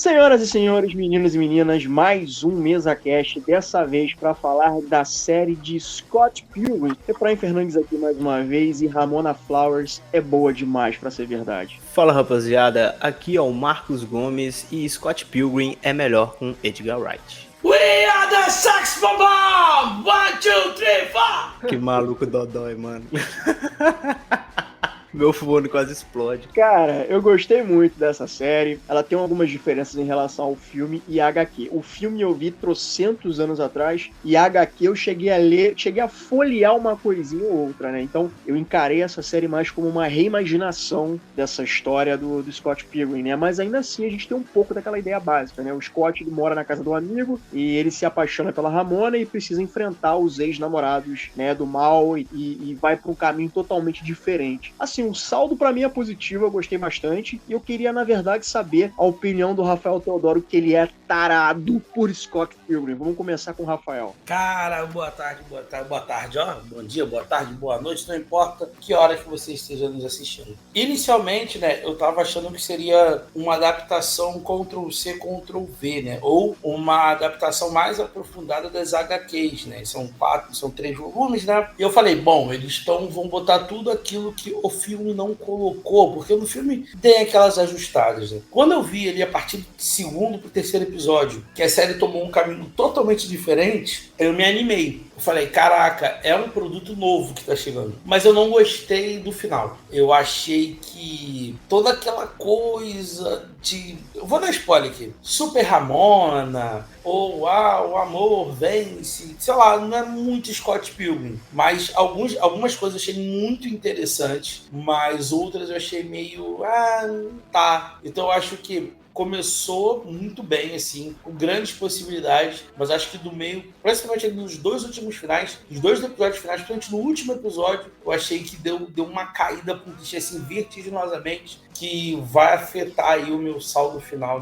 Senhoras e senhores, meninos e meninas, mais um MesaCast, dessa vez para falar da série de Scott Pilgrim. Efraim Fernandes aqui mais uma vez e Ramona Flowers é boa demais para ser verdade. Fala rapaziada, aqui é o Marcos Gomes e Scott Pilgrim é melhor com Edgar Wright. We are the Sex Bomb! 1, 2, 3, 4! Que maluco dodói, mano. Meu fone quase explode. Cara, eu gostei muito dessa série. Ela tem algumas diferenças em relação ao filme e HQ. O filme eu vi trocentos anos atrás e a HQ eu cheguei a ler, cheguei a folhear uma coisinha ou outra, né? Então eu encarei essa série mais como uma reimaginação dessa história do Scott Pilgrim, né? Mas ainda assim a gente tem um pouco daquela ideia básica, né? O Scott ele mora na casa do amigo e ele se apaixona pela Ramona e precisa enfrentar os ex-namorados, né, do mal e vai para um caminho totalmente diferente. Assim, o saldo pra mim é positivo, eu gostei bastante. E eu queria, na verdade, saber a opinião do Rafael Teodoro, que ele é tarado por Scott Pilgrim. Vamos começar com o Rafael. Cara, boa tarde, ó. Bom dia, boa tarde, boa noite, não importa que hora que você esteja nos assistindo. Inicialmente, né, eu tava achando que seria uma adaptação Ctrl-C, Ctrl-V, né? Ou uma adaptação mais aprofundada das HQs, né? São 3 volumes, né? E eu falei, bom, eles vão botar tudo aquilo que o filme não colocou, porque no filme tem aquelas ajustadas, né? Quando eu vi ali a partir do segundo pro terceiro episódio, que a série tomou um caminho totalmente diferente, eu me animei. Eu falei, caraca, é um produto novo que tá chegando. Mas eu não gostei do final. Eu achei que toda aquela coisa de... Eu vou dar spoiler aqui. Super Ramona, ou o amor vence. Sei lá, não é muito Scott Pilgrim. Mas algumas coisas eu achei muito interessantes, mas outras eu achei meio... tá. Então eu acho que começou muito bem, assim, com grandes possibilidades, mas acho que do meio, principalmente nos dois últimos finais, nos dois episódios finais, principalmente no último episódio, eu achei que deu uma caída por assim, vertiginosamente, que vai afetar aí o meu saldo final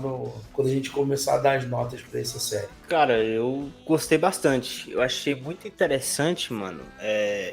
quando a gente começar a dar as notas pra essa série. Cara, eu gostei bastante. Eu achei muito interessante, mano,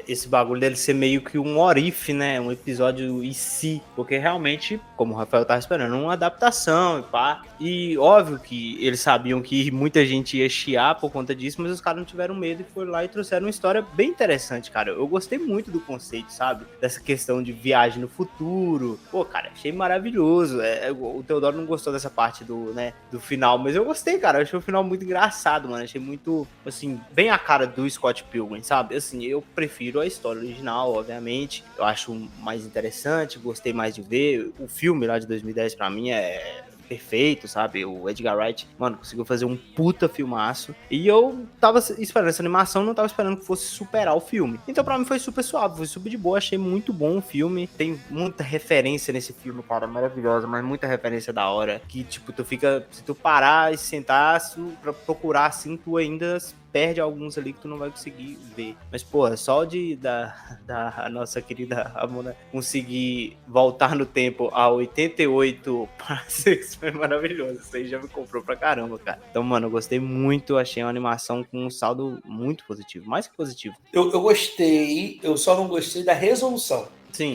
esse bagulho dele ser meio que um what if, né? Um episódio em si. Porque realmente, como o Rafael tava esperando, uma adaptação e pá. E óbvio que eles sabiam que muita gente ia chiar por conta disso, mas os caras não tiveram medo e foram lá e trouxeram uma história bem interessante, cara. Eu gostei muito do conceito, sabe? Dessa questão de viagem no futuro. Pô, cara, achei maravilhoso. O Teodoro não gostou dessa parte do final, mas eu gostei, cara. Eu achei o final muito engraçado, mano. Achei muito, assim, bem a cara do Scott Pilgrim, sabe? Assim, eu prefiro a história original, obviamente. Eu acho mais interessante, gostei mais de ver. O filme lá de 2010, pra mim, é perfeito, sabe? O Edgar Wright, mano, conseguiu fazer um puta filmaço. E eu tava esperando essa animação, não tava esperando que fosse superar o filme. Então pra mim foi super suave, foi super de boa, achei muito bom o filme. Tem muita referência nesse filme, cara, maravilhosa, mas muita referência da hora. Que, tipo, se tu parar e sentar pra procurar assim, tu ainda perde alguns ali que tu não vai conseguir ver. Mas, porra, só da nossa querida Ramona conseguir voltar no tempo a 88 para 6 foi maravilhoso. Isso aí já me comprou pra caramba, cara. Então, mano, eu gostei muito. Achei uma animação com um saldo muito positivo. Mais que positivo. Eu gostei, eu só não gostei da resolução. Sim,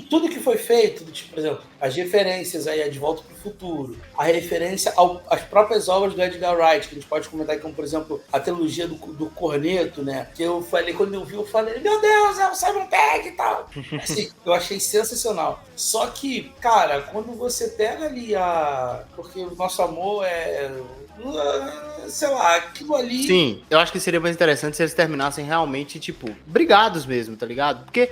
tudo que foi feito, tipo, por exemplo, as referências aí a De Volta para o Futuro, a referência às próprias obras do Edgar Wright, que a gente pode comentar aqui, como, por exemplo, a trilogia do Corneto, né? Que eu falei, quando eu vi, eu falei, meu Deus, é o Simon Pegg e tal. Assim, eu achei sensacional. Só que, cara, quando você pega ali porque o nosso amor sei lá, aquilo ali... Sim, eu acho que seria mais interessante se eles terminassem realmente, tipo, brigados mesmo, tá ligado? Porque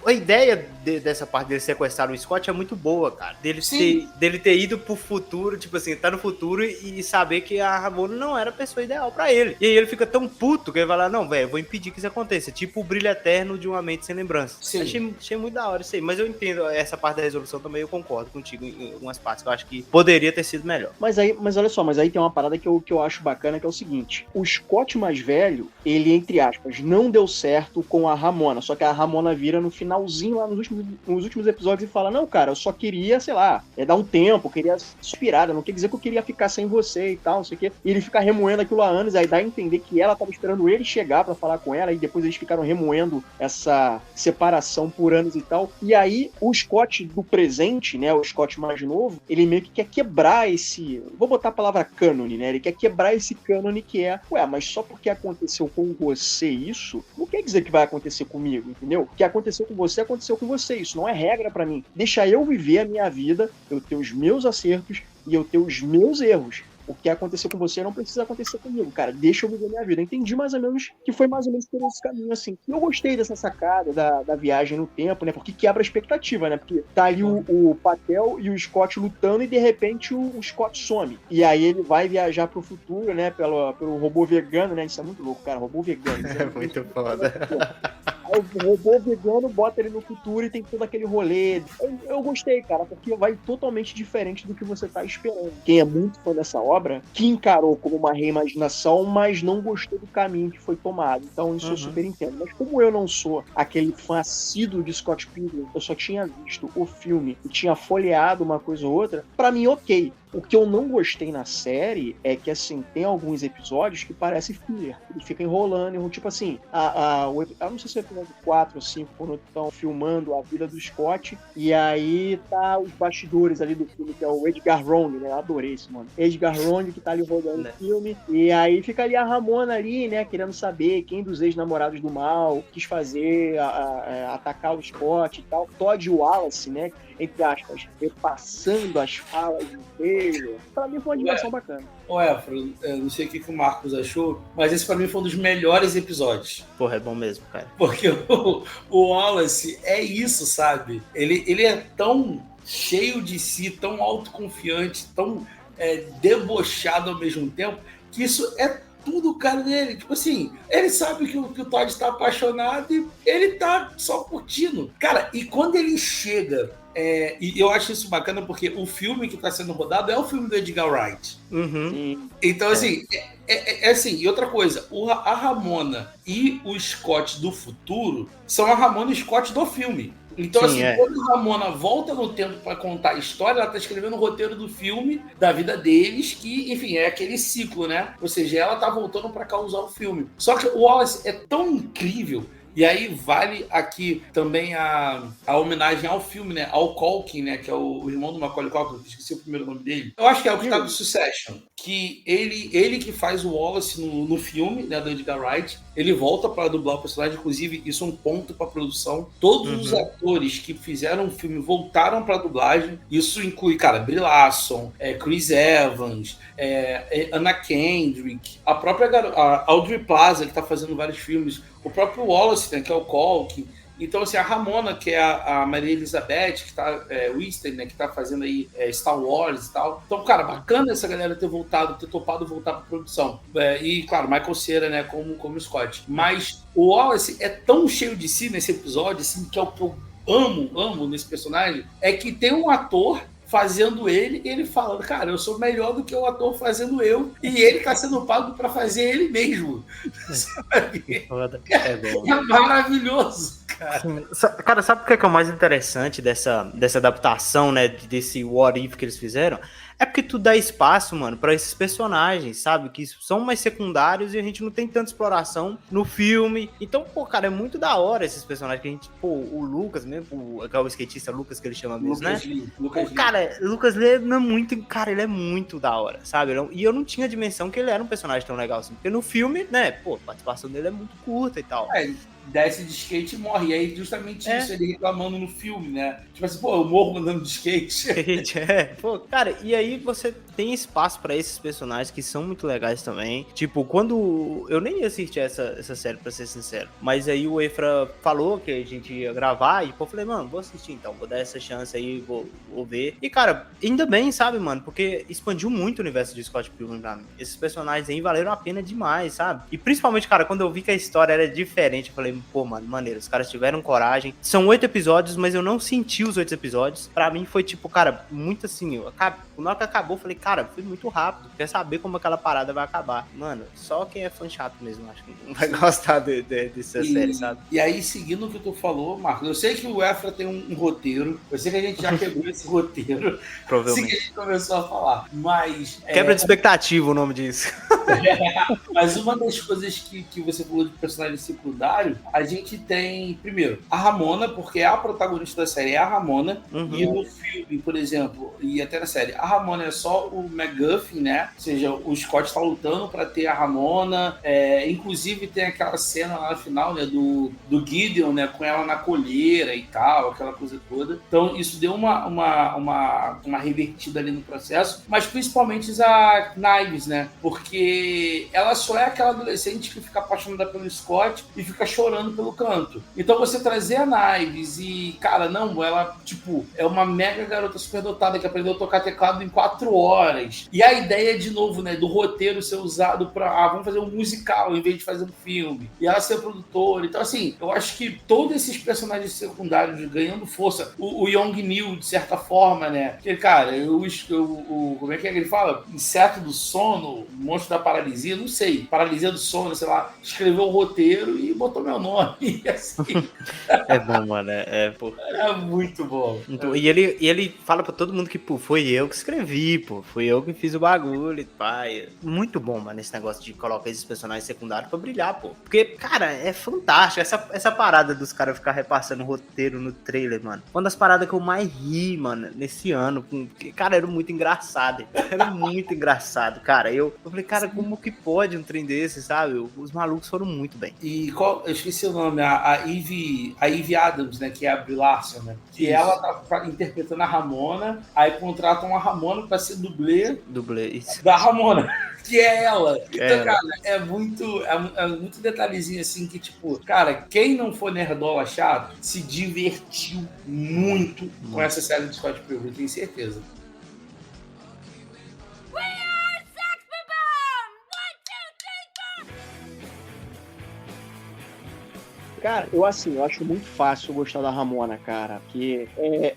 a ideia dessa parte dele sequestrar o Scott é muito boa, cara. Dele ter ido pro futuro, tipo assim, tá no futuro e saber que a Ramona não era a pessoa ideal pra ele. E aí ele fica tão puto que ele vai lá, não, velho, eu vou impedir que isso aconteça. Tipo o brilho eterno de uma mente sem lembrança. Achei muito da hora isso aí. Mas eu entendo essa parte da resolução também, eu concordo contigo em algumas partes. Eu acho que poderia ter sido melhor. Mas olha só, mas aí tem uma parada que eu acho bacana bacana, que é o seguinte: o Scott mais velho, ele, entre aspas, não deu certo com a Ramona, só que a Ramona vira no finalzinho, lá nos últimos episódios, e fala: não, cara, eu só queria, sei lá, dar um tempo, queria inspirada, não quer dizer que eu queria ficar sem você e tal, não sei o quê. E ele fica remoendo aquilo há anos, aí dá a entender que ela tava esperando ele chegar pra falar com ela, e depois eles ficaram remoendo essa separação por anos e tal. E aí, o Scott do presente, né, o Scott mais novo, ele meio que quer quebrar esse... Vou botar a palavra cânone, né? Ele quer quebrar esse cânone que é... Ué, mas só porque aconteceu com você isso, não quer dizer que vai acontecer comigo, entendeu? O que aconteceu com você, aconteceu com você. Isso não é regra pra mim. Deixa eu viver a minha vida, eu ter os meus acertos e eu ter os meus erros. O que aconteceu com você não precisa acontecer comigo, cara. Deixa eu viver minha vida. Eu entendi mais ou menos que foi mais ou menos por esse caminho, assim. E eu gostei dessa sacada da viagem no tempo, né? Porque quebra a expectativa, né? Porque tá ali o Patel e o Scott lutando e de repente o Scott some. E aí ele vai viajar pro futuro, né? Pelo robô vegano, né? Isso é muito louco, cara. Robô vegano. É muito foda. Aí o robô vegano bota ele no futuro e tem todo aquele rolê. Eu gostei, cara, porque vai totalmente diferente do que você tá esperando. Quem é muito fã dessa obra, que encarou como uma reimaginação, mas não gostou do caminho que foi tomado. Então isso eu super entendo. Mas como eu não sou aquele fã assíduo de Scott Pilgrim, eu só tinha visto o filme e tinha folheado uma coisa ou outra, pra mim, ok. O que eu não gostei na série é que, assim, tem alguns episódios que parecem filler. Ele fica enrolando, tipo assim, eu não sei se é o episódio 4 ou 5, quando estão filmando a vida do Scott, e aí tá os bastidores ali do filme, que é o Edgar Wrong, né? Eu adorei esse mano. Edgar Wrong, que tá ali rodando o filme, e aí fica ali a Ramona ali, né, querendo saber quem dos ex-namorados do mal quis fazer, atacar o Scott e tal. Todd Wallace, né, entre aspas, repassando as falas dele. Pra mim foi uma animação bacana. Ô, Efro, não sei o que o Marcos achou, mas esse pra mim foi um dos melhores episódios. Porra, é bom mesmo, cara. Porque o Wallace é isso, sabe? Ele é tão cheio de si, tão autoconfiante, tão debochado ao mesmo tempo, que isso é tudo cara dele. Tipo assim, ele sabe que o Todd está apaixonado e ele tá só curtindo. Cara, e quando ele chega... e eu acho isso bacana porque o filme que está sendo rodado é o filme do Edgar Wright. Então, assim, assim, e outra coisa, a Ramona e o Scott do futuro são a Ramona e o Scott do filme. Então, sim, assim, quando a Ramona volta no tempo para contar a história, ela tá escrevendo o roteiro do filme, da vida deles, que, enfim, é aquele ciclo, né? Ou seja, ela tá voltando para causar o filme. Só que o Wallace é tão incrível. E aí vale aqui também a homenagem ao filme, né? Ao Culkin, né? Que é o irmão do Macaulay Culkin, esqueci o primeiro nome dele. Eu acho que é o que tá do Succession. Que ele que faz o Wallace no filme, né? Do Edgar Wright. Ele volta para dublar o personagem. Inclusive, isso é um ponto para produção. Todos os atores que fizeram o filme voltaram para dublagem. Isso inclui, cara, Brie Larson, Chris Evans, Anna Kendrick, a própria Audrey Plaza, que tá fazendo vários filmes. O próprio Wallace, né, que é o Culkin. Então, assim, a Ramona, que é a Maria Elizabeth, que tá, Winston, né, que tá fazendo aí Star Wars e tal. Então, cara, bacana essa galera ter topado voltar pra produção. E, claro, Michael Cera, né, como Scott. Mas o Wallace é tão cheio de si nesse episódio, assim, que é o que eu amo nesse personagem, é que tem um ator fazendo ele, e ele falando, cara, eu sou melhor do que o ator fazendo eu, e ele tá sendo pago pra fazer ele mesmo. É maravilhoso, cara. Cara, sabe o que é o mais interessante dessa adaptação, né, desse What If que eles fizeram? É porque tu dá espaço, mano, pra esses personagens, sabe? Que são mais secundários e a gente não tem tanta exploração no filme. Então, pô, cara, é muito da hora esses personagens que a gente... Pô, o Lucas mesmo, o skatista Lucas que ele chama mesmo, né? Lucas Lee. Cara, Lucas Lee é muito... Cara, ele é muito da hora, sabe? E eu não tinha dimensão que ele era um personagem tão legal assim. Porque no filme, né, pô, a participação dele é muito curta e tal. Desce de skate e morre. E aí, justamente isso, ele reclamando no filme, né? Tipo assim, pô, eu morro andando de skate. Pô, cara, e aí você tem espaço pra esses personagens que são muito legais também. Tipo, quando... Eu nem assisti essa série, pra ser sincero. Mas aí o Efra falou que a gente ia gravar e, pô, eu falei, mano, vou assistir então. Vou dar essa chance aí, vou ver. E, cara, ainda bem, sabe, mano? Porque expandiu muito o universo de Scott Pilgrim pra mim. Esses personagens aí valeram a pena demais, sabe? E principalmente, cara, quando eu vi que a história era diferente, eu falei, falei, pô, mano, maneiro, os caras tiveram coragem. São 8 episódios, mas eu não senti os 8 episódios. Pra mim foi tipo, cara, muito assim, na hora que acabou, eu falei, cara, foi muito rápido, quer saber como aquela parada vai acabar. Mano, só quem é fã chato mesmo, acho que não vai gostar dessa série, sabe? E aí, seguindo o que tu falou, Marcos, eu sei que o Efra tem um roteiro, eu sei que a gente já quebrou esse roteiro, assim que a gente começou a falar, mas... Quebra de expectativa o nome disso. Mas uma das coisas que você falou de personagem secundário, a gente tem, primeiro, a Ramona, porque a protagonista da série é a Ramona, e no filme, por exemplo, e até na série, a Ramona é só o MacGuffin, né? Ou seja, o Scott tá lutando pra ter a Ramona, inclusive tem aquela cena lá no final, né, do Gideon, né, com ela na colheira e tal, aquela coisa toda. Então isso deu uma revertida ali no processo, mas principalmente a Knives, né? Porque ela só é aquela adolescente que fica apaixonada pelo Scott e fica chorando pelo canto. Então você trazer a Knives e, cara, não, ela, tipo, é uma mega garota superdotada que aprendeu a tocar teclado em 4 horas. E a ideia, de novo, né, do roteiro ser usado pra, vamos fazer um musical em vez de fazer um filme. E ela ser produtora. Então, assim, eu acho que todos esses personagens secundários ganhando força, o Young Neil, de certa forma, né? Porque, cara, como é que ele fala? Inseto do sono, monstro da paralisia, não sei. Paralisia do sono, sei lá. Escreveu o roteiro e botou meu nome. E assim. É bom, mano. Pô. É muito bom. Então, e ele fala pra todo mundo que, pô, foi eu que escrevi, pô. Fui eu que fiz o bagulho, pai. Muito bom, mano, esse negócio de colocar esses personagens secundários pra brilhar, pô. Porque, cara, é fantástico. Essa parada dos caras ficar repassando o roteiro no trailer, mano. Uma das paradas que eu mais ri, mano, nesse ano. Porque, cara, era muito engraçado. Era muito engraçado, cara. Eu falei, cara, como que pode um trem desse, sabe? Os malucos foram muito bem. E eu esqueci o nome, a Eve Adams, né, que é a Brie Larson, né? Que Isso. ela tá interpretando a Ramona, aí contratam a Ramona pra ser dublê Isso. da Ramona, que é ela. Então, ela. cara, é muito detalhezinho assim que, tipo, cara, quem não for nerdola chato se divertiu muito com essa série do Scott Pilgrim, eu tenho certeza. Cara, eu acho muito fácil gostar da Ramona, cara, porque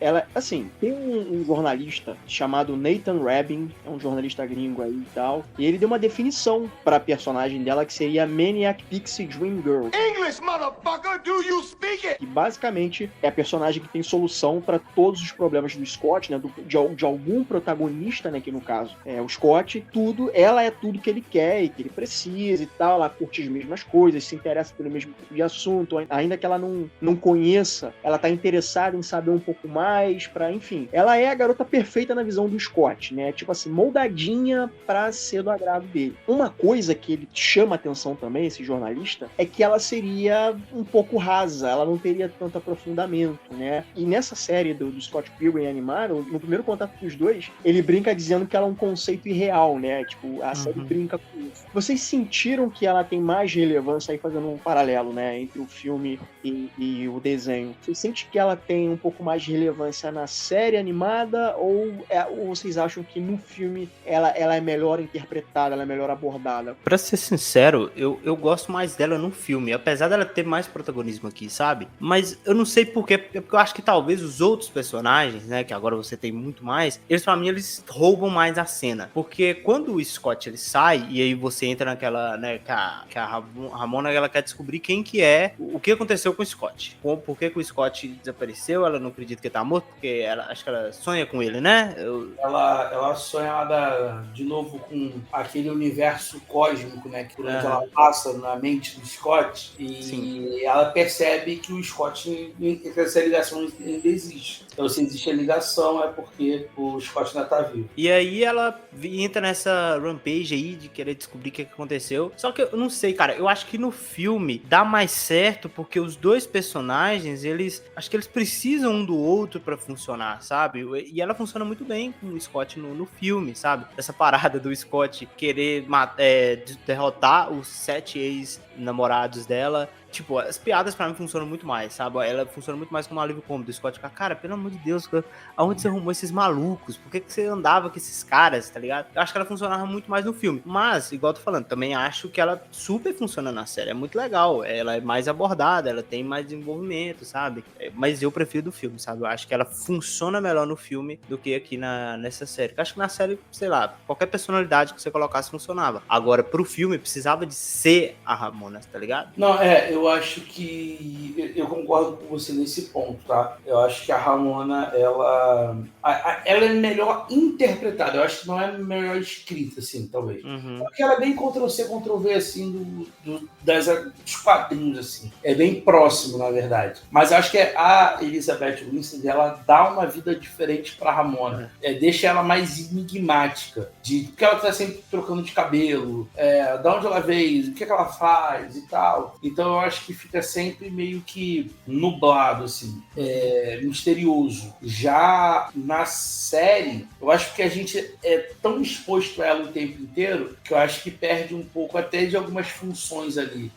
ela, assim, tem um jornalista chamado Nathan Rabin, é um jornalista gringo aí e tal, e ele deu uma definição pra personagem dela que seria Maniac Pixie Dream Girl. English, motherfucker, do you speak it? Que basicamente é a personagem que tem solução pra todos os problemas do Scott, né, de algum protagonista, né, que no caso é o Scott, ela é tudo que ele quer e que ele precisa e tal, ela curte as mesmas coisas, se interessa pelo mesmo tipo de assunto, ainda que ela não conheça, ela tá interessada em saber um pouco mais, enfim, ela é a garota perfeita na visão do Scott, né, tipo assim, moldadinha pra ser do agrado dele. Uma coisa que ele chama atenção também, esse jornalista, é que ela seria um pouco rasa, ela não teria tanto aprofundamento, né, e nessa série do Scott Pilgrim animado, no primeiro contato dos dois, ele brinca dizendo que ela é um conceito irreal, né, tipo, a série brinca com isso. Vocês sentiram que ela tem mais relevância, aí fazendo um paralelo, né, entre o filme e o desenho? Você sente que ela tem um pouco mais de relevância na série animada ou vocês acham que no filme ela é melhor interpretada, ela é melhor abordada? Pra ser sincero, eu gosto mais dela no filme, apesar dela ter mais protagonismo aqui, sabe? Mas eu não sei porquê, porque eu acho que talvez os outros personagens, né, que agora você tem muito mais, eles pra mim, eles roubam mais a cena. Porque quando o Scott, ele sai, e aí você entra naquela, né, que a Ramona, ela quer descobrir quem que é, o que aconteceu com o Scott. Por que o Scott desapareceu, ela não acredita que ele tá morto, porque acho que ela sonha com ele, né? Ela sonha de novo com aquele universo cósmico, né, que por onde ela passa na mente do Scott, e Sim. Ela percebe que o Scott, essa ligação ainda existe. Então, se existe a ligação, é porque o Scott ainda tá vivo. E aí ela entra nessa rampage aí de querer descobrir o que aconteceu. Só que eu não sei, cara, eu acho que no filme dá mais certo porque os dois personagens, acho que eles precisam um do outro pra funcionar, sabe? E ela funciona muito bem com o Scott no filme, sabe? Essa parada do Scott querer derrotar os 7 ex-namorados dela. tipo, as piadas pra mim funcionam muito mais, sabe? Ela funciona muito mais como um alívio cômico do Scott. Cara, pelo amor de Deus, aonde você arrumou esses malucos? Por que você andava com esses caras, tá ligado? Eu acho que ela funcionava muito mais no filme. Mas, igual eu tô falando, também acho que ela super funciona na série. É muito legal. Ela é mais abordada, ela tem mais desenvolvimento, sabe? Mas eu prefiro do filme, sabe? Eu acho que ela funciona melhor no filme do que aqui nessa série. Eu acho que na série, sei lá, qualquer personalidade que você colocasse funcionava. Agora, pro filme, precisava de ser a Ramona, tá ligado? Não, eu acho que eu concordo com você nesse ponto, tá? Eu acho que a Ramona, ela é melhor interpretada. Eu acho que não é melhor escrita, assim, talvez. Porque ela é bem Ctrl-C, Ctrl-V, assim, dos quadrinhos, assim. É bem próximo, na verdade. Mas eu acho que a Elizabeth Winstead, ela dá uma vida diferente pra Ramona. Deixa ela mais enigmática. Porque ela tá sempre trocando de cabelo, de onde ela veio, o que ela faz e tal. Então eu acho que fica sempre meio que nublado, assim, misterioso. Já na série, eu acho que a gente é tão exposto a ela o tempo inteiro que eu acho que perde um pouco até de algumas funções ali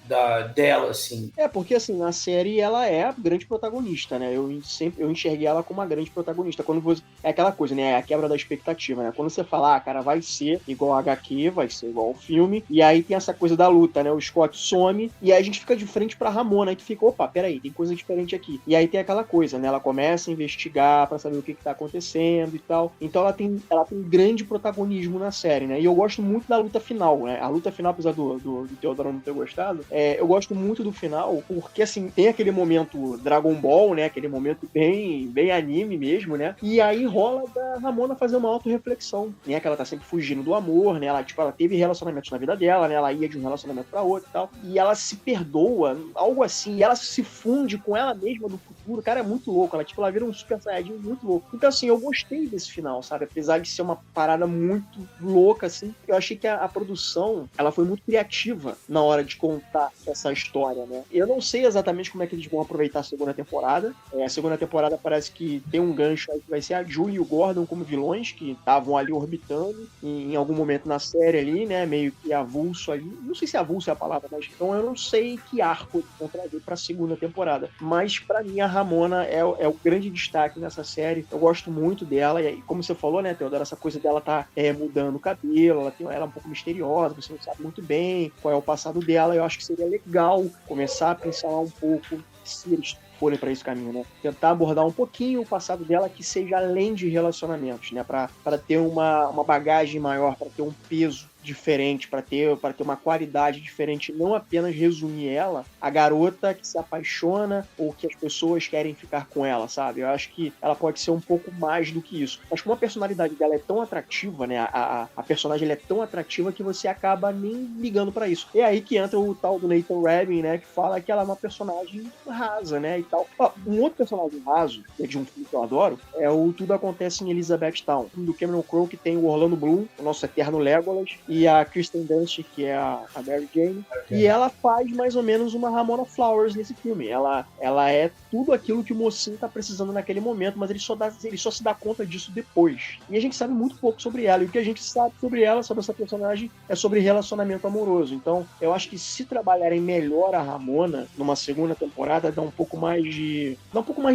dela, assim. Porque assim, na série ela é a grande protagonista, né? Eu enxerguei ela como uma grande protagonista. Quando você, é aquela coisa, né? É a quebra da expectativa, né? Quando você fala, cara, vai ser igual a HQ, vai ser igual ao filme, e aí tem essa coisa da luta, né? O Scott some, e aí a gente fica de frente pra Ramona, e tu fica, opa, peraí, tem coisa diferente aqui. E aí tem aquela coisa, né? Ela começa a investigar pra saber o que tá acontecendo e tal. Então ela tem grande protagonismo na série, né? E eu gosto muito da luta final, né? A luta final, apesar do Teodoro não ter gostado, eu gosto muito do final, porque assim, tem aquele momento Dragon Ball, né? Aquele momento bem anime mesmo, né? E aí rola da Ramona fazer uma autorreflexão, né? Que ela tá sempre fugindo do amor, né? Ela teve relacionamentos na vida dela, né? Ela ia de um relacionamento pra outro e tal. E ela se perdoa, algo assim, e ela se funde com ela mesma do futuro. Cara, é muito louco. Ela vira um Super Saiyajin muito louco. Então, assim, eu gostei desse final, sabe? Apesar de ser uma parada muito louca, assim, eu achei que a produção, ela foi muito criativa na hora de contar essa história, né? Eu não sei exatamente como é que eles vão aproveitar a segunda temporada. A segunda temporada parece que tem um gancho aí que vai ser a Julie e o Gordon como vilões, que estavam ali orbitando em algum momento na série ali, né? Meio que avulso ali. Não sei se avulso é a palavra, mas então eu não sei que arco vão trazer pra segunda temporada. Mas pra mim a Ramona é o grande destaque nessa série. Eu gosto muito dela. E como você falou, né, Teodoro, essa coisa dela tá mudando o cabelo, ela é um pouco misteriosa, você não sabe muito bem qual é o passado dela. Eu acho que seria legal começar a pincelar um pouco, se eles forem para esse caminho, né? Tentar abordar um pouquinho o passado dela que seja além de relacionamentos, né? Para ter uma bagagem maior, para ter um peso diferente, para ter uma qualidade diferente, não apenas resumir ela a garota que se apaixona ou que as pessoas querem ficar com ela, sabe? Eu acho que ela pode ser um pouco mais do que isso. Mas como a personalidade dela é tão atrativa, né? A personagem é tão atrativa que você acaba nem ligando para isso. É aí que entra o tal do Nathan Rabin, né? Que fala que ela é uma personagem rasa, né? E tal. Um outro personagem raso, que é de um filme que eu adoro, é o Tudo Acontece em Elizabethtown, do Cameron Crowe, que tem o Orlando Bloom, o nosso eterno Legolas, e a Kristen Dunst, que é a Mary Jane, e ela faz mais ou menos uma Ramona Flowers nesse filme. Ela é tudo aquilo que o mocinho tá precisando naquele momento, mas ele só se dá conta disso depois. E a gente sabe muito pouco sobre ela, e o que a gente sabe sobre ela, sobre essa personagem, é sobre relacionamento amoroso. Então, eu acho que se trabalharem melhor a Ramona numa segunda temporada, dá um pouco mais de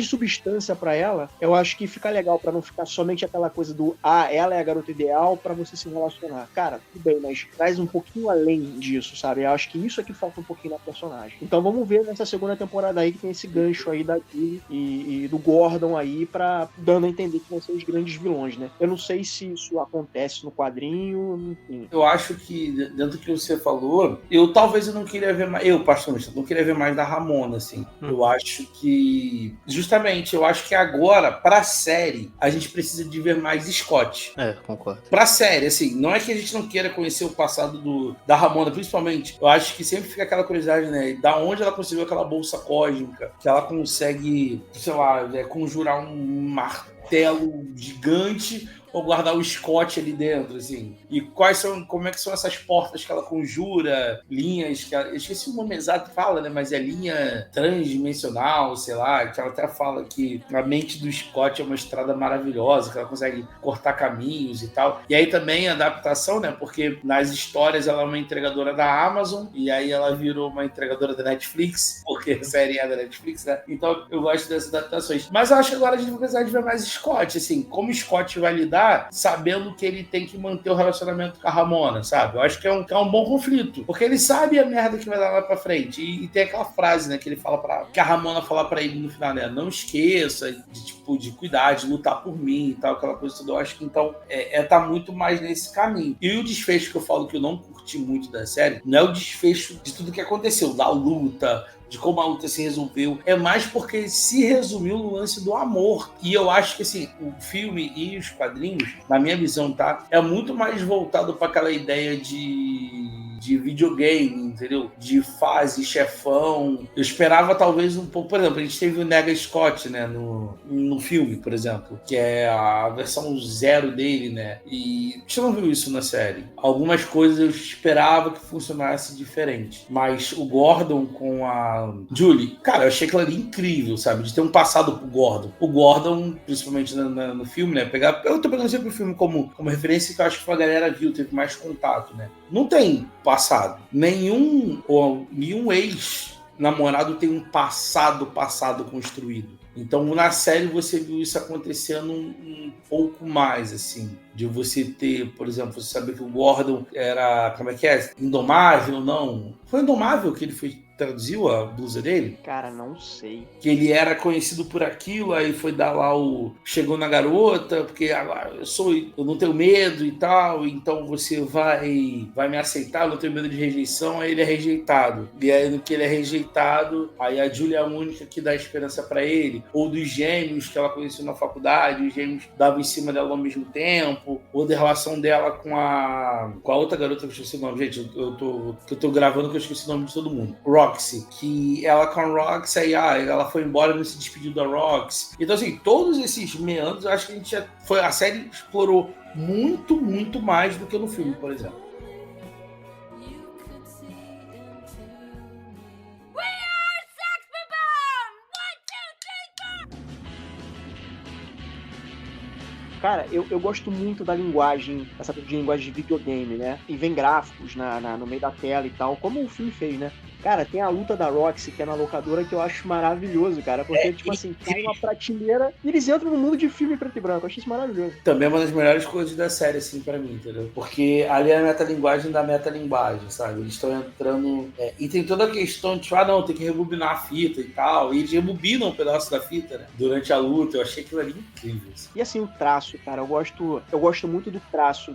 substância pra ela, eu acho que fica legal, pra não ficar somente aquela coisa do ela é a garota ideal pra você se relacionar. Cara, tudo bem, mas traz um pouquinho além disso, sabe? Eu acho que isso é que falta um pouquinho na personagem. Então vamos ver nessa segunda temporada aí que tem esse gancho aí da Julie e do Gordon aí dando a entender que vão ser os grandes vilões, né? Eu não sei se isso acontece no quadrinho, enfim. Eu acho que, dentro do que você falou, eu não queria ver mais, particularmente, não queria ver mais da Ramona, assim. Eu acho que, justamente, agora, pra série, a gente precisa de ver mais Scott. Concordo. Pra série, assim, não é que a gente não queira conhecer o passado da Ramona, principalmente, eu acho que sempre fica aquela curiosidade, né, da onde ela conseguiu aquela bolsa cósmica, que ela consegue, sei lá, conjurar um martelo gigante, ou guardar o Scott ali dentro, assim. E como é que são essas portas que ela conjura, linhas que ela, eu esqueci o nome exato que fala, né? Mas é linha transdimensional, sei lá, que ela até fala que a mente do Scott é uma estrada maravilhosa, que ela consegue cortar caminhos e tal. E aí também a adaptação, né? Porque nas histórias ela é uma entregadora da Amazon, e aí ela virou uma entregadora da Netflix, porque a série é da Netflix, né? Então eu gosto dessas adaptações. Mas eu acho que agora a gente vai precisar de ver mais Scott, assim, como o Scott vai lidar sabendo que ele tem que manter o relacionamento com a Ramona, sabe? Eu acho que é um bom conflito, porque ele sabe a merda que vai dar lá pra frente. E tem aquela frase, né, que ele fala que a Ramona fala pra ele no final, né? Não esqueça de cuidar, de lutar por mim e tal, aquela coisa toda. Eu acho que então tá muito mais nesse caminho. E o desfecho que eu falo que eu não curti muito da série, não é o desfecho de tudo que aconteceu, da luta, de como a luta se resolveu, é mais porque se resumiu no lance do amor. E eu acho que assim, o filme e os quadrinhos, na minha visão, tá, é muito mais voltado para aquela ideia de videogame, entendeu? De fase, chefão. Eu esperava talvez um pouco, por exemplo, a gente teve o Nega Scott, né, no filme, por exemplo, que é a versão 0 dele, né? E você não viu isso na série. Algumas coisas eu esperava que funcionasse diferente, mas o Gordon com a Julie, cara, eu achei aquilo ali incrível, sabe? De ter um passado pro Gordon. O Gordon, principalmente no filme, né? Eu tô pegando sempre o filme como referência, que eu acho que a galera viu, teve mais contato, né? Não tem passado. Nenhum ex-namorado tem um passado construído. Então, na série, você viu isso acontecendo um pouco mais, assim. De você ter, por exemplo, você saber que o Gordon era, como é que é? Indomável, não? Foi Indomável que ele traduziu a blusa dele? Cara, não sei. Que ele era conhecido por aquilo, aí foi dar lá chegou na garota, porque agora eu não tenho medo e tal, então você vai me aceitar, eu não tenho medo de rejeição, aí ele é rejeitado. E aí no que ele é rejeitado, aí a Julia é a única que dá esperança pra ele. Ou dos gêmeos que ela conheceu na faculdade, os gêmeos davam em cima dela ao mesmo tempo, ou da relação dela com a outra garota que eu esqueci o nome, gente, eu tô gravando que eu esqueci o nome de todo mundo. Roxy, que ela com a Roxy, aí ela foi embora e não se despediu da Roxy. Então, assim, todos esses meandros, eu acho que a série explorou muito, muito mais do que no filme, por exemplo. Cara, eu gosto muito da linguagem, essa de linguagem de videogame, né? E vem gráficos no meio da tela e tal, como o filme fez, né? Cara, tem a luta da Roxy, que é na locadora, que eu acho maravilhoso, cara. Porque, tipo assim, tem uma prateleira e eles entram no mundo de filme preto e branco. Eu achei isso maravilhoso. Também é uma das melhores coisas da série, assim, pra mim, entendeu? Porque ali é a metalinguagem da metalinguagem, sabe? Eles estão entrando... e tem toda a questão de, tipo, não, tem que rebobinar a fita e tal. E eles rebobinam um pedaço da fita, né? Durante a luta. Eu achei aquilo ali incrível. Assim. E, assim, o traço, cara. Eu gosto muito do traço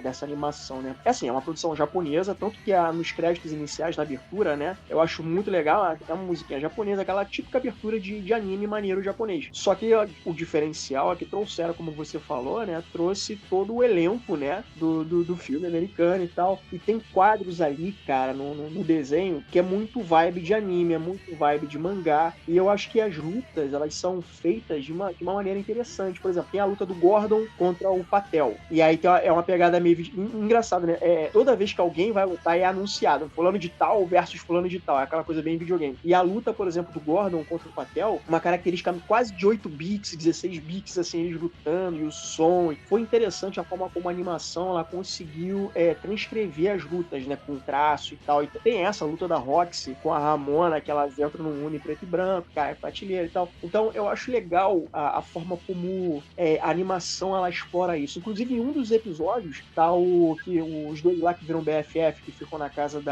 dessa animação, né? É assim, é uma produção japonesa, tanto que nos créditos iniciais, na abertura, né? Eu acho muito legal, é uma musiquinha japonesa, aquela típica abertura de anime maneiro japonês. Só que o diferencial é que trouxeram, como você falou, né? Trouxe todo o elenco, né? Do filme americano e tal. E tem quadros ali, cara, no desenho, que é muito vibe de anime, é muito vibe de mangá. E eu acho que as lutas, elas são feitas de uma maneira interessante. Por exemplo, tem a luta do Gordon contra o Patel. E aí é uma pegada meio engraçada, né? Toda vez que alguém vai lutar é anunciado. Fulano de tal versus fulano de tal. É aquela coisa bem videogame. E a luta, por exemplo, do Gordon contra o Patel, uma característica quase de 8 bits, 16 bits, assim, eles lutando, e o som. Foi interessante a forma como a animação ela conseguiu transcrever as lutas, né? Com traço e tal. E tem essa luta da Roxy com a Ramona, que elas entram num uni preto e branco, cara, prateleira e tal. Então, eu acho legal a forma como a animação ela explora isso. Inclusive, em um dos episódios, tá os dois lá que viram BFF, que ficam na casa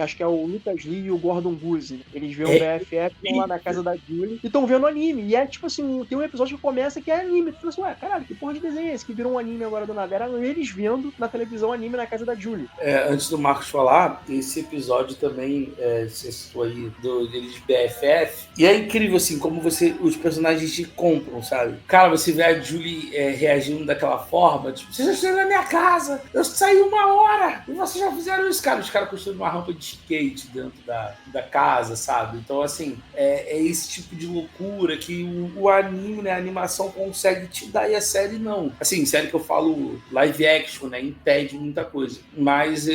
acho que é o Lucas Lee e o Gordon Goose. Eles veem o BFF, estão lá na casa da Julie e estão vendo anime. E é tipo assim, tem um episódio que começa que é anime. Tu fala assim, ué, caralho, que porra de desenho é esse? Que virou um anime agora do nada. Era eles vendo na televisão anime na casa da Julie. Antes do Marcos falar, esse episódio também, você citou aí, deles de BFF. E é incrível, assim, como os personagens te compram, sabe? Cara, você vê a Julie reagindo daquela forma, tipo, vocês já estão na minha casa, eu saí 1 hora, e vocês já fizeram isso, cara. Os caras construíram uma rampa de skate gente dentro da casa, sabe? Então, assim, é esse tipo de loucura que o anime, né, a animação consegue te dar e a série não. Assim, série que eu falo live action, né, impede muita coisa. Mas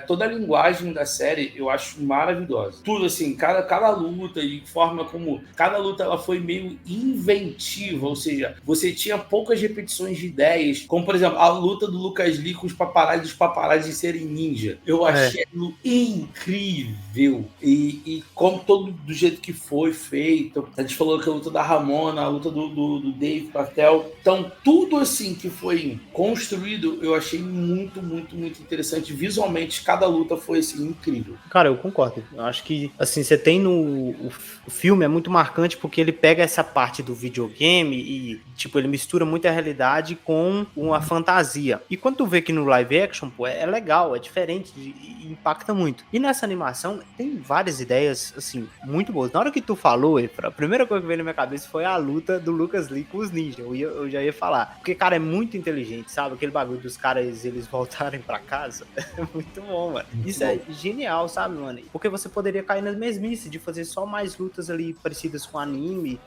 toda a linguagem da série eu acho maravilhosa. Tudo assim, cada luta e forma como cada luta ela foi meio inventiva, ou seja, você tinha poucas repetições de ideias, como por exemplo, a luta do Lucas Lee com os paparazzi serem ninja. Eu achei aquilo incrível. E como todo do jeito que foi feito, a gente falou que a luta da Ramona, a luta do Dave Patel, então tudo assim que foi construído, eu achei muito, muito, muito interessante. Visualmente, cada luta foi assim, incrível. Cara, eu concordo. Eu acho que, assim, você tem o filme é muito marcante porque ele pega essa parte do videogame e, tipo, ele mistura muito a realidade com uma fantasia. E quando tu vê que no live action, pô, é legal, é diferente e impacta muito. E nessa animação tem várias ideias, assim, muito boas. Na hora que tu falou, Efra, a primeira coisa que veio na minha cabeça foi a luta do Lucas Lee com os ninjas. Eu já ia falar. Porque, cara, é muito inteligente, sabe? Aquele bagulho dos caras, eles voltarem pra casa. É muito bom, mano. Isso é genial, sabe, mano? Porque você poderia cair na mesmice de fazer só mais lutas ali parecidas com anime,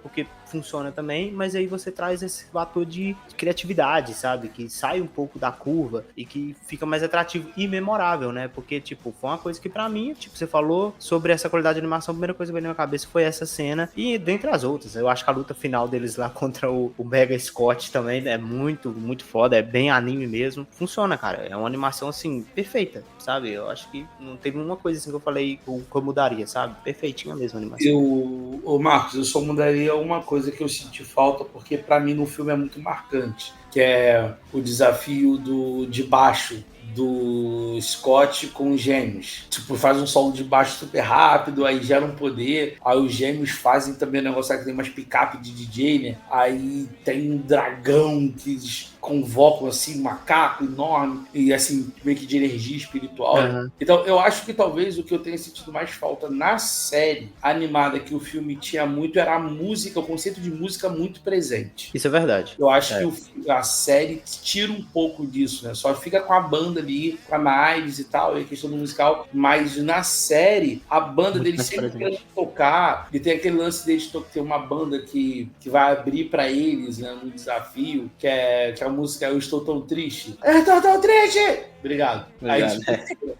porque funciona também, mas aí você traz esse fator de criatividade, sabe? Que sai um pouco da curva e que fica mais atrativo e memorável, né? Porque, tipo, foi uma coisa que pra mim, tipo, você falou sobre essa qualidade de animação, a primeira coisa que veio na minha cabeça foi essa cena e dentre as outras, eu acho que a luta final deles lá contra o Mega Scott também é muito, muito foda, é bem anime mesmo. Funciona, cara. É uma animação, assim, perfeita, sabe? Eu acho que não teve uma coisa assim que eu falei que eu mudaria, sabe? Perfeitinha mesmo a animação. Marcos, eu só mudaria uma coisa que eu senti falta, porque pra mim no filme é muito marcante, que é o desafio de baixo do Scott com os gêmeos. Tipo, faz um solo de baixo super rápido, aí gera um poder, aí os gêmeos fazem também um negócio que tem umas picape de DJ, né? Aí tem um dragão que eles convocam assim, um macaco enorme, e assim, meio que de energia espiritual. Né? Então, eu acho que talvez o que eu tenha sentido mais falta na série animada que o filme tinha muito era a música, o conceito de música muito presente. Isso é verdade. Eu acho que a série tira um pouco disso, né? Só fica com a banda ali, com a Knives e tal, e a questão do musical, mas na série, a banda muito deles sempre querendo tocar, e tem aquele lance deles ter uma banda que vai abrir pra eles, né, no desafio, que a música Eu Estou Tão Triste. Eu estou tão triste! Obrigado.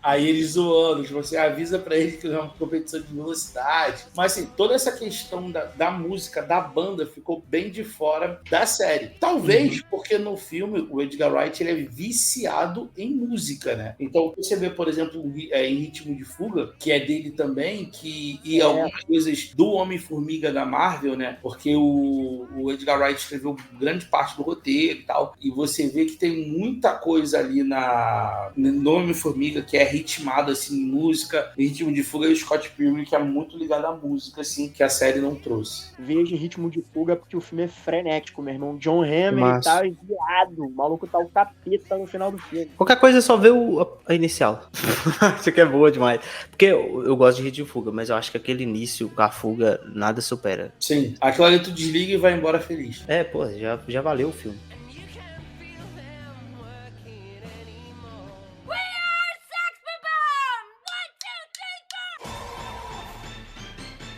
Aí eles zoando, tipo assim, avisa pra ele que é uma competição de velocidade. Mas assim, toda essa questão da música, da banda, ficou bem de fora da série. Talvez porque no filme o Edgar Wright ele é viciado em música, né? Então você vê, por exemplo, em Ritmo de Fuga, que é dele também, e algumas coisas do Homem-Formiga da Marvel, né? Porque o Edgar Wright escreveu grande parte do roteiro e tal, e você vê que tem muita coisa ali no Homem-Formiga que é ritmado assim em música, em Ritmo de Fuga, e o Scott Pilgrim que é muito ligado à música assim, que a série não trouxe. Veja Ritmo de Fuga porque o filme é frenético, meu irmão. John Hammond tá enviado, o maluco tá o capeta no final do filme. Qualquer coisa é só ver a inicial. Isso aqui é boa demais. Porque eu gosto de Ritmo de Fuga, mas eu acho que aquele início, a fuga, nada supera. Sim, aquilo ali tu desliga e vai embora feliz. Pô, já valeu o filme.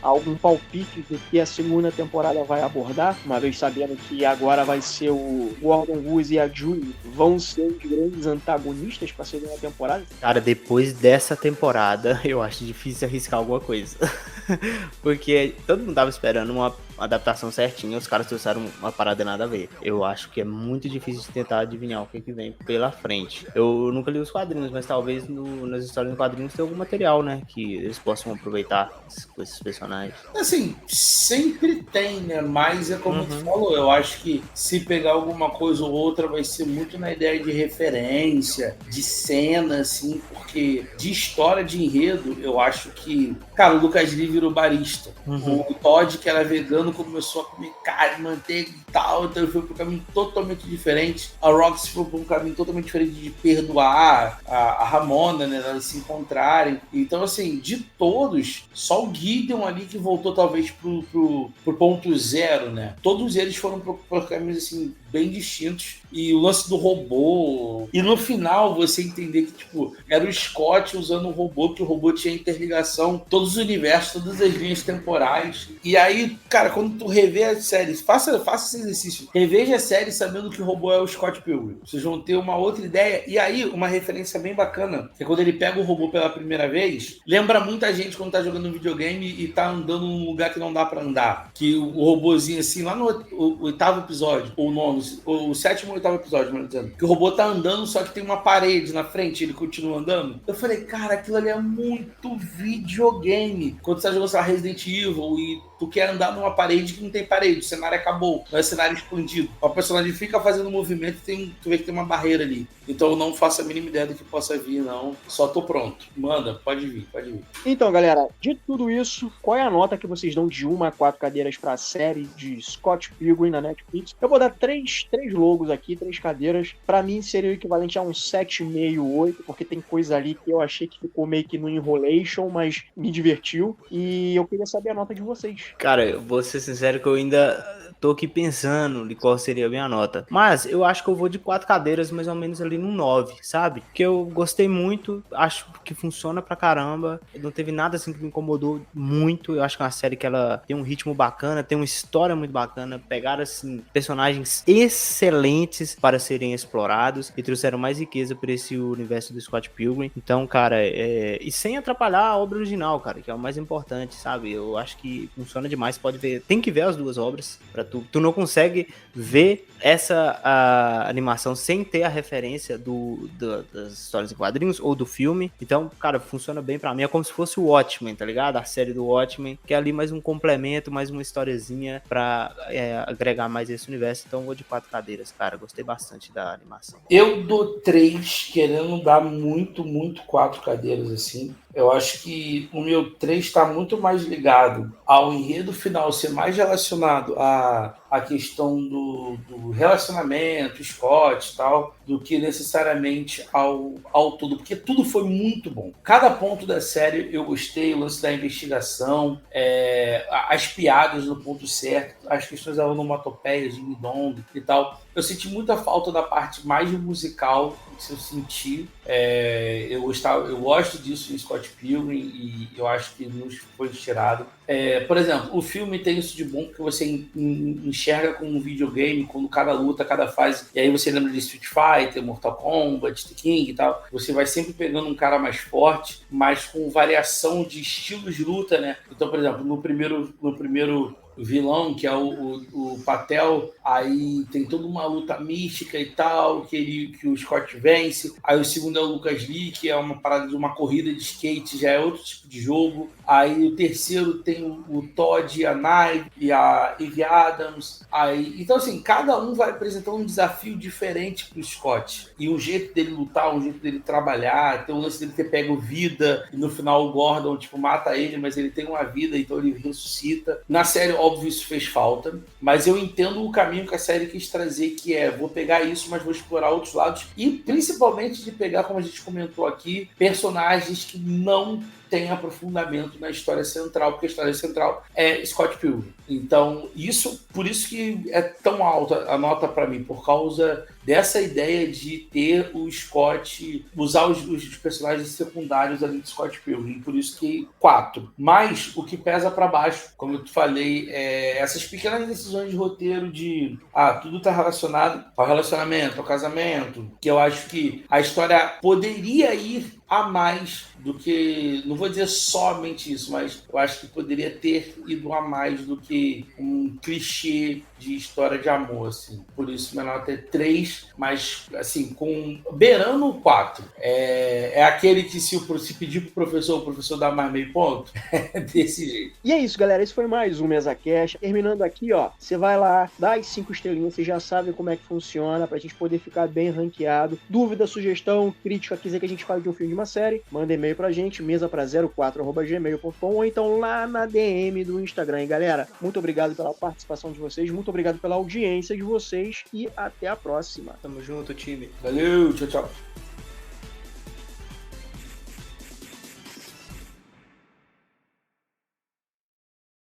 Algum palpite do que a segunda temporada vai abordar, uma vez sabendo que agora vai ser o Gordon Woods e a Julie vão ser os grandes antagonistas para a segunda temporada? Cara, depois dessa temporada, eu acho difícil arriscar alguma coisa. Porque todo mundo tava esperando uma adaptação certinha, os caras trouxeram uma parada nada a ver. Eu acho que é muito difícil de tentar adivinhar o que vem pela frente. Eu nunca li os quadrinhos, mas talvez nas histórias dos quadrinhos tenha algum material, né? Que eles possam aproveitar com esses personagens. Assim, sempre tem, né? Mas é como tu falou, eu acho que se pegar alguma coisa ou outra vai ser muito na ideia de referência, de cena, assim, porque de história de enredo, eu acho que, cara, o Lucas Lee virou barista. O Todd, que era vegano, Adriano começou a comer carne, manteiga e tal, então ele foi para um caminho totalmente diferente. A Roxy foi para um caminho totalmente diferente de perdoar a Ramona, né, elas se encontrarem. Então, assim, de todos, só o Gideon ali que voltou talvez pro ponto zero, né? Todos eles foram por caminhos, assim, bem distintos. E o lance do robô. E no final você entender que, tipo, era o Scott usando o robô, que o robô tinha interligação, todos os universos, todas as linhas temporais. E aí, cara, quando tu revê a série, faça esse exercício. Reveja a série sabendo que o robô é o Scott Pilgrim. Vocês vão ter uma outra ideia. E aí, uma referência bem bacana, que é quando ele pega o robô pela primeira vez, lembra muita gente quando tá jogando um videogame e tá andando num lugar que não dá pra andar. Que o robôzinho, assim, lá no oitavo episódio, ou nono, o sétimo ou oitavo episódio, melhor dizendo, que o robô tá andando, só que tem uma parede na frente, ele continua andando. Eu falei, cara, aquilo ali é muito videogame. Quando você tá jogando, sei lá, Resident Evil e tu quer andar numa parede que não tem parede, o cenário acabou, não é cenário expandido. O personagem fica fazendo movimento e tu vê que tem uma barreira ali. Então eu não faço a mínima ideia do que possa vir, não. Só tô pronto. Manda, pode vir. Então, galera, de tudo isso, qual é a nota que vocês dão de 1 a 4 cadeiras pra série de Scott Pilgrim na Netflix? Eu vou dar três logos aqui, 3 cadeiras. Pra mim seria o equivalente a um 7,5, 8, porque tem coisa ali que eu achei que ficou meio que no enrolation, mas me divertiu. E eu queria saber a nota de vocês. Cara, eu vou ser sincero que eu ainda tô aqui pensando de qual seria a minha nota. Mas eu acho que eu vou de 4 cadeiras, mais ou menos ali no 9, sabe? Porque eu gostei muito, acho que funciona pra caramba. Não teve nada assim que me incomodou muito. Eu acho que é uma série que ela tem um ritmo bacana, tem uma história muito bacana. Pegaram, assim, personagens excelentes para serem explorados e trouxeram mais riqueza para esse universo do Scott Pilgrim. Então, cara, e sem atrapalhar a obra original, cara, que é o mais importante, sabe? Eu acho que funciona demais, pode ver, tem que ver as duas obras para tu não consegue ver essa animação sem ter a referência das histórias em quadrinhos ou do filme. Então, cara, funciona bem pra mim. É como se fosse o Watchmen, tá ligado? A série do Watchmen, que é ali mais um complemento, mais uma historiazinha pra agregar mais esse universo. Então, eu vou de 4 cadeiras, cara. Gostei bastante da animação. Eu dou 3, querendo dar muito 4 cadeiras, assim. Eu acho que o meu 3 está muito mais ligado ao enredo final ser mais relacionado à questão do relacionamento, Scott e tal, do que necessariamente ao todo, porque tudo foi muito bom. Cada ponto da série eu gostei, o lance da investigação, as piadas no ponto certo, as questões da onomatopeia, de Midong e tal. Eu senti muita falta da parte mais musical, isso eu senti. Eu gosto disso em Scott Pilgrim e eu acho que nos foi tirado. Por exemplo, o filme tem isso de bom que você enxerga como um videogame, quando cada luta, cada fase, e aí você lembra de Street Fighter, Mortal Kombat, The King e tal, você vai sempre pegando um cara mais forte, mas com variação de estilos de luta, né? Então, por exemplo, no primeiro vilão, que é o Patel, aí tem toda uma luta mística e tal, que o Scott vence. Aí o segundo é o Lucas Lee, que é uma parada de uma corrida de skate, já é outro tipo de jogo. Aí o terceiro tem o Todd, a Knife e a Eve Adams. Então, assim, cada um vai apresentando um desafio diferente pro Scott. E um jeito dele lutar, um jeito dele trabalhar, tem um lance dele ter pego vida, e no final o Gordon, tipo, mata ele, mas ele tem uma vida, então ele ressuscita. Na série, óbvio, isso fez falta, mas eu entendo o caminho que a série quis trazer, que vou pegar isso, mas vou explorar outros lados, e principalmente de pegar, como a gente comentou aqui, personagens que não tem aprofundamento na história central, porque a história central é Scott Pilgrim. Então, por isso que é tão alta a nota para mim, por causa dessa ideia de ter o Scott, usar os personagens secundários ali de Scott Pilgrim, por isso que 4. Mas o que pesa para baixo, como eu te falei, essas pequenas decisões de roteiro de tudo tá relacionado ao relacionamento, ao casamento, que eu acho que a história poderia ir a mais do que, não vou dizer somente isso, mas eu acho que poderia ter ido a mais do que um clichê de história de amor, assim. Por isso, minha nota é 3, mas, assim, beirando o 4. É aquele que se pedir pro professor, o professor dá mais meio ponto. É desse jeito. E é isso, galera. Esse foi mais um MesaCast. Terminando aqui, ó, você vai lá, dá as 5 estrelinhas, vocês já sabem como é que funciona, pra gente poder ficar bem ranqueado. Dúvida, sugestão, crítica, quiser que a gente fale de um filme, de uma série, manda e-mail pra gente, mesa pra 04@gmail.com, ou então lá na DM do Instagram, hein, galera. Muito muito obrigado pela participação de vocês, muito obrigado pela audiência de vocês e até a próxima. Tamo junto, time. Valeu, tchau, tchau.